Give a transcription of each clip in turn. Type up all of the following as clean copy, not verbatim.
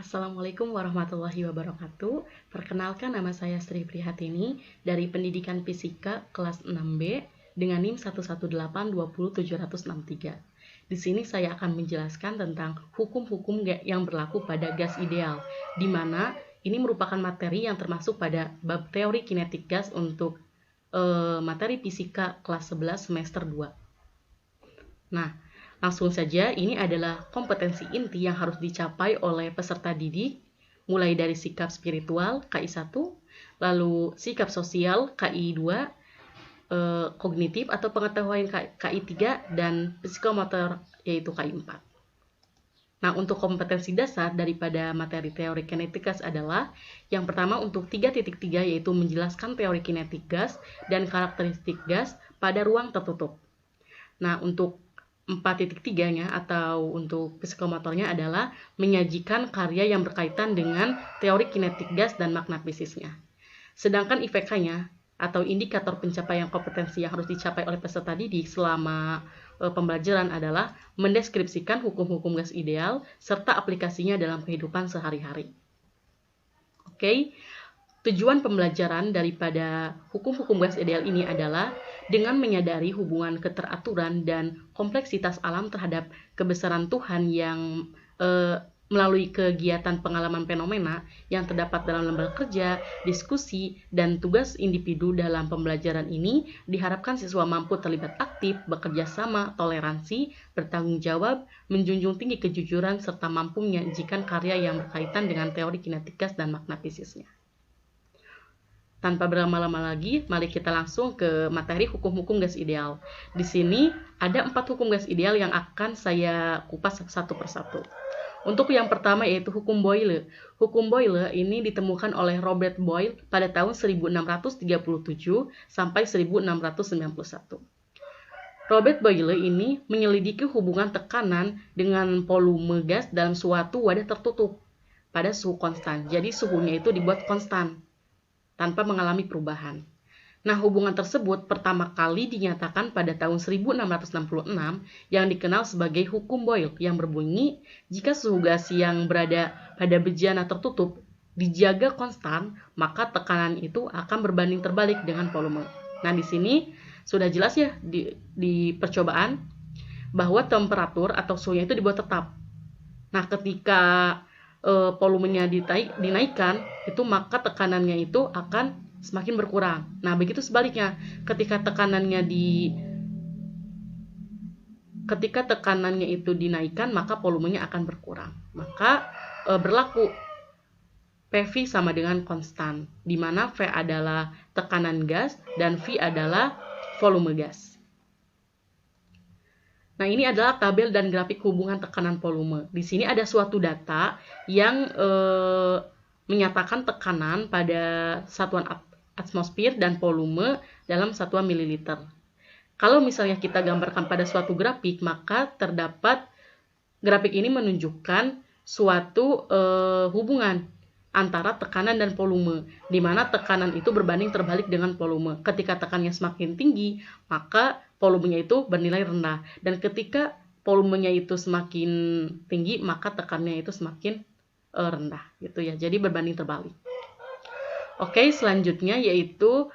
Assalamualaikum warahmatullahi wabarakatuh. Perkenalkan, nama saya Sri Prihatini dari Pendidikan Fisika kelas 6B dengan NIM 118207063. Di sini saya akan menjelaskan tentang hukum-hukum yang berlaku pada gas ideal, di mana ini merupakan materi yang termasuk pada bab teori kinetik gas untuk materi fisika kelas 11 semester 2. Nah, langsung saja, ini adalah kompetensi inti yang harus dicapai oleh peserta didik, mulai dari sikap spiritual KI1, lalu sikap sosial KI2, kognitif atau pengetahuan KI3, dan psikomotor yaitu KI4. Nah, untuk kompetensi dasar daripada materi teori kinetik gas adalah yang pertama untuk 3.3 yaitu menjelaskan teori kinetik gas dan karakteristik gas pada ruang tertutup. Nah, untuk 4.3-nya atau untuk psikomotornya adalah menyajikan karya yang berkaitan dengan teori kinetik gas dan makna fisisnya. Sedangkan IPK-nya atau indikator pencapaian kompetensi yang harus dicapai oleh peserta didik selama pembelajaran adalah mendeskripsikan hukum-hukum gas ideal serta aplikasinya dalam kehidupan sehari-hari. Oke. Tujuan pembelajaran daripada hukum-hukum gas ideal ini adalah dengan menyadari hubungan keteraturan dan kompleksitas alam terhadap kebesaran Tuhan yang melalui kegiatan pengalaman fenomena yang terdapat dalam lembaga kerja, diskusi, dan tugas individu dalam pembelajaran ini diharapkan siswa mampu terlibat aktif, bekerja sama, toleransi, bertanggung jawab, menjunjung tinggi kejujuran, serta mampu menyajikan karya yang berkaitan dengan teori kinetik gas dan makna fisisnya. Tanpa berlama-lama lagi, mari kita langsung ke materi hukum-hukum gas ideal. Di sini ada 4 hukum gas ideal yang akan saya kupas satu persatu. Untuk yang pertama yaitu hukum Boyle. Hukum Boyle ini ditemukan oleh Robert Boyle pada tahun 1637 sampai 1691. Robert Boyle ini menyelidiki hubungan tekanan dengan volume gas dalam suatu wadah tertutup pada suhu konstan. Jadi suhunya itu dibuat konstan tanpa mengalami perubahan. Nah, hubungan tersebut pertama kali dinyatakan pada tahun 1666 yang dikenal sebagai hukum Boyle yang berbunyi jika suhu gas yang berada pada bejana tertutup dijaga konstan, maka tekanan itu akan berbanding terbalik dengan volume. Nah, di sini sudah jelas ya di percobaan bahwa temperatur atau suhunya itu dibuat tetap. Nah, ketika volumenya dinaikkan, itu maka tekanannya itu akan semakin berkurang. Nah, begitu sebaliknya, ketika tekanannya itu dinaikkan, maka volumenya akan berkurang. Maka berlaku PV sama dengan konstan, di mana V adalah tekanan gas dan V adalah volume gas. Nah, ini adalah tabel dan grafik hubungan tekanan volume. Di sini ada suatu data yang menyatakan tekanan pada satuan atmosfer dan volume dalam satuan mililiter. Kalau misalnya kita gambarkan pada suatu grafik, maka terdapat grafik ini menunjukkan suatu hubungan antara tekanan dan volume, di mana tekanan itu berbanding terbalik dengan volume. Ketika tekanannya semakin tinggi, maka volumenya itu bernilai rendah, dan ketika volumenya itu semakin tinggi, maka tekanannya itu semakin rendah, gitu ya. Jadi berbanding terbalik. Oke, selanjutnya yaitu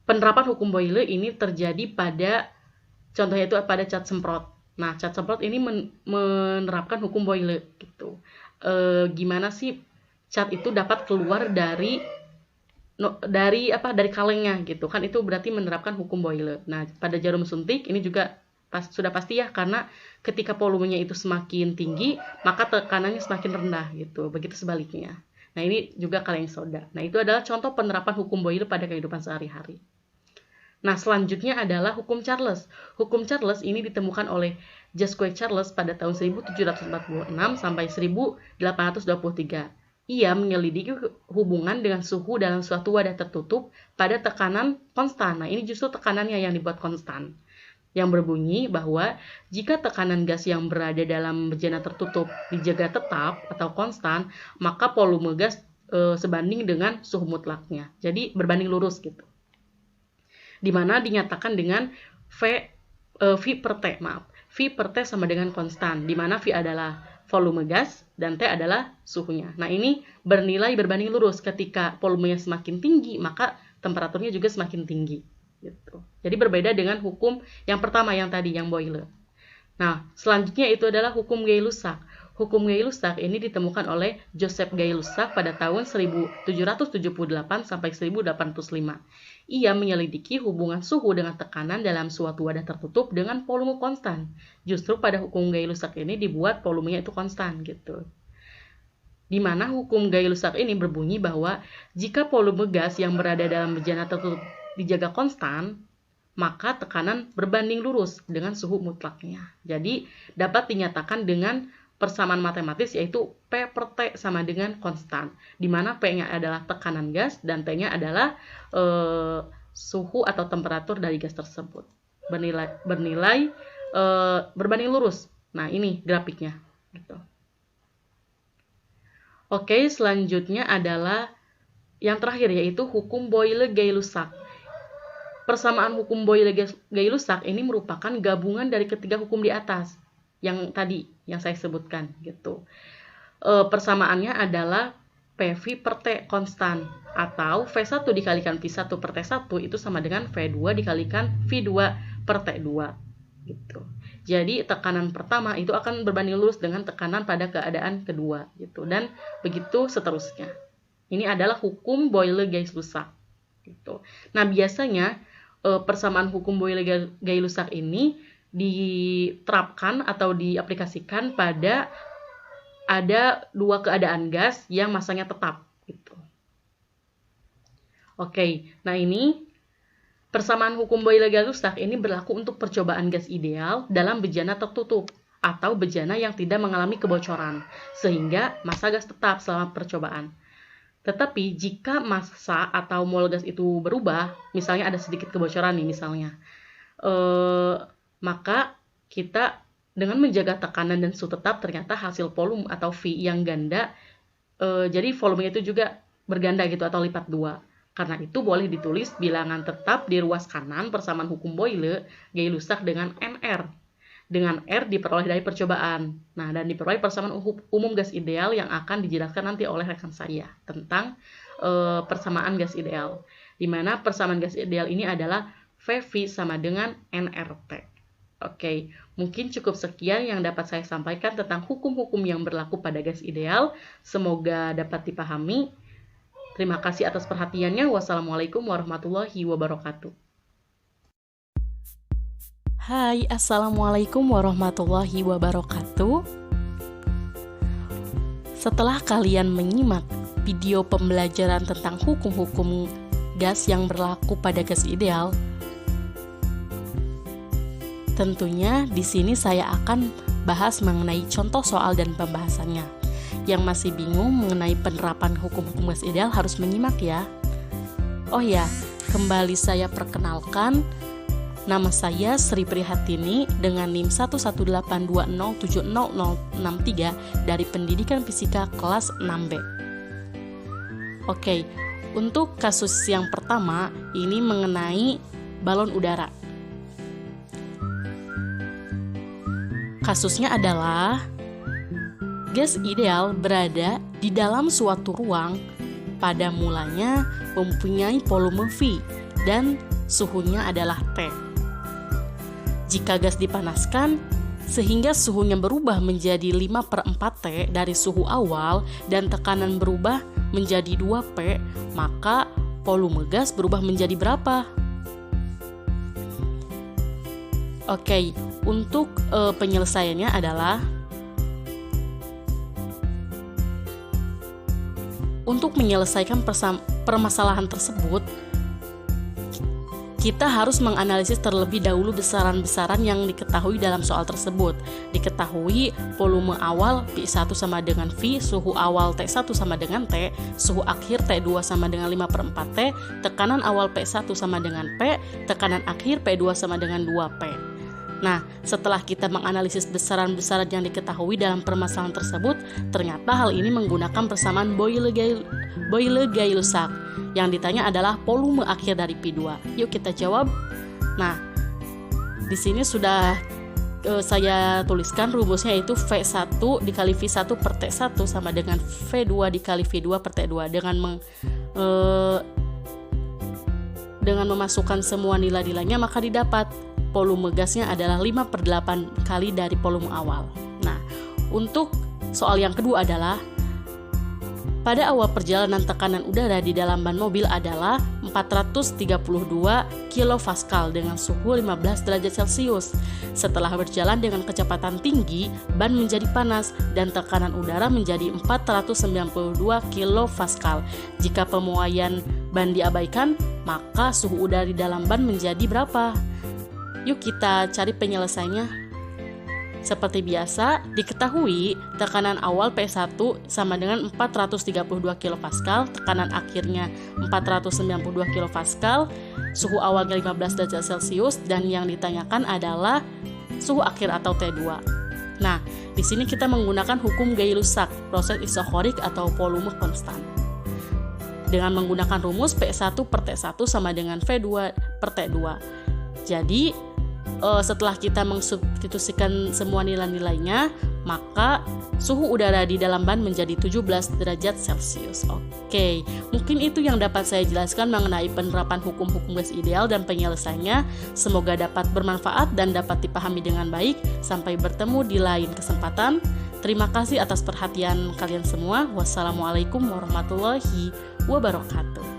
penerapan hukum Boyle ini terjadi pada, contohnya itu pada cat semprot. Nah, cat semprot ini menerapkan hukum Boyle, gitu. Gimana sih cat itu dapat keluar dari kalengnya, gitu kan, itu berarti menerapkan hukum Boyle. Nah, pada jarum suntik ini juga sudah pasti ya, karena ketika volumenya itu semakin tinggi, maka tekanannya semakin rendah, gitu. Begitu sebaliknya. Nah, ini juga kaleng soda. Nah, itu adalah contoh penerapan hukum Boyle pada kehidupan sehari-hari. Nah, selanjutnya adalah hukum Charles. Hukum Charles ini ditemukan oleh Jacques Charles pada tahun 1746 sampai 1823. Ia menyelidiki hubungan dengan suhu dalam suatu wadah tertutup pada tekanan konstan. Nah, ini justru tekanannya yang dibuat konstan, yang berbunyi bahwa jika tekanan gas yang berada dalam bejana tertutup dijaga tetap atau konstan, maka volume gas sebanding dengan suhu mutlaknya. Jadi berbanding lurus, gitu. Dimana dinyatakan dengan V per T, V per T sama dengan konstan, di mana V adalah volume gas, dan T adalah suhunya. Nah, ini bernilai berbanding lurus. Ketika volumenya semakin tinggi, maka temperaturnya juga semakin tinggi. Gitu. Jadi berbeda dengan hukum yang pertama yang tadi, yang Boyle. Nah, selanjutnya itu adalah hukum Gay-Lussac. Hukum Gay-Lussac ini ditemukan oleh Joseph Gay-Lussac pada tahun 1778 sampai 1805. Ia menyelidiki hubungan suhu dengan tekanan dalam suatu wadah tertutup dengan volume konstan. Justru pada hukum Gay-Lussac ini dibuat volumenya itu konstan gitu. Di mana hukum Gay-Lussac ini berbunyi bahwa jika volume gas yang berada dalam bejana tertutup dijaga konstan, maka tekanan berbanding lurus dengan suhu mutlaknya. Jadi dapat dinyatakan dengan persamaan matematis, yaitu P per T sama dengan konstan, di mana P-nya adalah tekanan gas dan T-nya adalah suhu atau temperatur dari gas tersebut. Bernilai berbanding lurus. Nah, ini grafiknya. Gitu. Oke, selanjutnya adalah yang terakhir, yaitu hukum Boyle-Gay-Lussac. Persamaan hukum Boyle-Gay-Lussac ini merupakan gabungan dari ketiga hukum di atas yang tadi yang saya sebutkan gitu. Persamaannya adalah PV per T konstan, atau V1 dikalikan V1 per T1 itu sama dengan V2 dikalikan V2 per T2 gitu. Jadi tekanan pertama itu akan berbanding lurus dengan tekanan pada keadaan kedua gitu, dan begitu seterusnya. Ini adalah hukum Boyle-Gay-Lussac gitu. Nah, biasanya persamaan hukum Boyle-Gay-Lussac ini diterapkan atau diaplikasikan pada ada dua keadaan gas yang masanya tetap gitu. Oke, nah ini persamaan hukum Boyle-Gay-Lussac ini berlaku untuk percobaan gas ideal dalam bejana tertutup atau bejana yang tidak mengalami kebocoran, sehingga massa gas tetap selama percobaan. Tetapi jika massa atau mol gas itu berubah, misalnya ada sedikit kebocoran nih misalnya, maka kita dengan menjaga tekanan dan suhu tetap, ternyata hasil volume atau V yang ganda, jadi volumenya itu juga berganda gitu atau lipat 2. Karena itu boleh ditulis bilangan tetap di ruas kanan persamaan hukum Boyle-Gay-Lussac dengan NR. Dengan R diperoleh dari percobaan. Nah, dan diperoleh persamaan umum gas ideal yang akan dijelaskan nanti oleh rekan saya tentang persamaan gas ideal. Di mana persamaan gas ideal ini adalah VV sama dengan NRT. Oke, mungkin cukup sekian yang dapat saya sampaikan tentang hukum-hukum yang berlaku pada gas ideal. Semoga dapat dipahami. Terima kasih atas perhatiannya. Wassalamualaikum warahmatullahi wabarakatuh. Hai, assalamualaikum warahmatullahi wabarakatuh. Setelah kalian menyimak video pembelajaran tentang hukum-hukum gas yang berlaku pada gas ideal, tentunya di sini saya akan bahas mengenai contoh soal dan pembahasannya. Yang masih bingung mengenai penerapan hukum-hukum gas ideal harus menyimak ya. Oh ya, kembali saya perkenalkan, nama saya Sri Prihatini dengan NIM 11820700063 dari Pendidikan Fisika kelas 6B. Oke, untuk kasus yang pertama ini mengenai balon udara. Kasusnya adalah gas ideal berada di dalam suatu ruang pada mulanya mempunyai volume V dan suhunya adalah T. Jika gas dipanaskan sehingga suhunya berubah menjadi 5/4 T dari suhu awal dan tekanan berubah menjadi 2P, maka volume gas berubah menjadi berapa? Oke, untuk penyelesaiannya adalah untuk menyelesaikan permasalahan tersebut, kita harus menganalisis terlebih dahulu besaran-besaran yang diketahui dalam soal tersebut. Diketahui volume awal P1 sama dengan V, suhu awal T1 sama dengan T, suhu akhir T2 sama dengan 5/4 T, tekanan awal P1 sama dengan P, tekanan akhir P2 sama dengan 2P. Nah, setelah kita menganalisis besaran-besaran yang diketahui dalam permasalahan tersebut, ternyata hal ini menggunakan persamaan Boyle-Gay-Lussac. Yang ditanya adalah volume akhir dari P2. Yuk kita jawab. Nah, di sini sudah saya tuliskan rumusnya itu V1 dikali V1 per T1 sama dengan V2 dikali V2 per T2 dengan memasukkan semua nilai-nilainya, maka didapat volume gasnya adalah 5/8 kali dari volume awal. Nah, untuk soal yang kedua adalah pada awal perjalanan tekanan udara di dalam ban mobil adalah 432 kilopascal dengan suhu 15 derajat Celcius. Setelah berjalan dengan kecepatan tinggi, ban menjadi panas dan tekanan udara menjadi 492 kilopascal. Jika pemuaian ban diabaikan, maka suhu udara di dalam ban menjadi berapa? Yuk kita cari penyelesaiannya. Seperti biasa, diketahui tekanan awal P1 sama dengan 432 kilopascal, tekanan akhirnya 492 kilopascal, suhu awalnya 15 derajat Celcius, dan yang ditanyakan adalah suhu akhir atau T2. Nah, di sini kita menggunakan hukum Gay-Lussac, proses isokorik atau volume konstan. Dengan menggunakan rumus P1 per T1 sama dengan V2 per T2. Jadi, setelah kita mensubstitusikan semua nilai-nilainya, maka suhu udara di dalam ban menjadi 17 derajat Celcius. Oke, mungkin itu yang dapat saya jelaskan mengenai penerapan hukum-hukum gas ideal dan penyelesaiannya. Semoga dapat bermanfaat dan dapat dipahami dengan baik. Sampai bertemu di lain kesempatan. Terima kasih atas perhatian kalian semua. Wassalamualaikum warahmatullahi wabarakatuh.